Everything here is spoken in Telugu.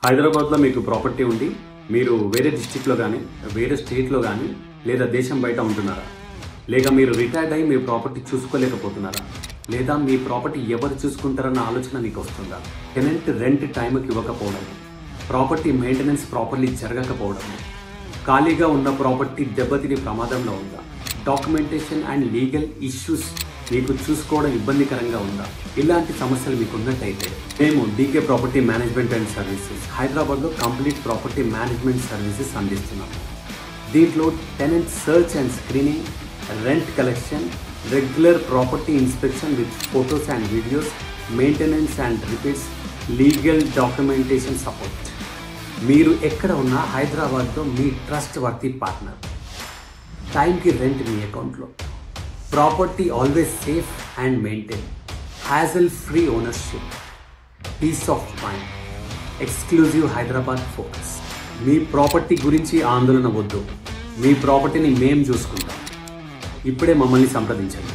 హైదరాబాద్లో మీకు ప్రాపర్టీ ఉంది, మీరు వేరే డిస్ట్రిక్ట్లో కానీ వేరే స్టేట్లో కానీ లేదా దేశం బయట ఉంటున్నారా? లేక మీరు రిటైర్డ్ అయ్యి మీ ప్రాపర్టీ చూసుకోలేకపోతున్నారా? లేదా మీ ప్రాపర్టీ ఎవరు చూసుకుంటారన్న ఆలోచన మీకు వస్తుందా? టెనెంట్ రెంట్ టైంకి ఇవ్వకపోవడం, ప్రాపర్టీ మెయింటెనెన్స్ ప్రాపర్లీ జరగకపోవడం, ఖాళీగా ఉన్న ప్రాపర్టీ దెబ్బతిని ప్రమాదంలో ఉందా? డాక్యుమెంటేషన్ అండ్ లీగల్ ఇష్యూస్ మీకు చూసుకోవడం ఇబ్బందికరంగా ఉందా? ఇలాంటి సమస్యలు మీకు ఉన్నట్టయితే మేము DK property management and services హైదరాబాద్లో కంప్లీట్ ప్రాపర్టీ మేనేజ్మెంట్ సర్వీసెస్ అందిస్తున్నాము. దీంట్లో tenant search and screening, rent collection, regular property inspection with photos and videos, maintenance and repairs, legal documentation support. మీరు ఎక్కడ ఉన్నా హైదరాబాద్లో మీ ట్రస్ట్ వర్తీ పార్ట్నర్. టైంకి రెంట్ మీ అకౌంట్లో, property always safe and maintain, hassle free ownership, peace of mind, exclusive Hyderabad focus. మీ ప్రాపర్టీ గురించి ఆందోళన వద్దు, మీ ప్రాపర్టీని మేము చూసుకుంటాం. ఇప్పుడే మమ్మల్ని సంప్రదించండి.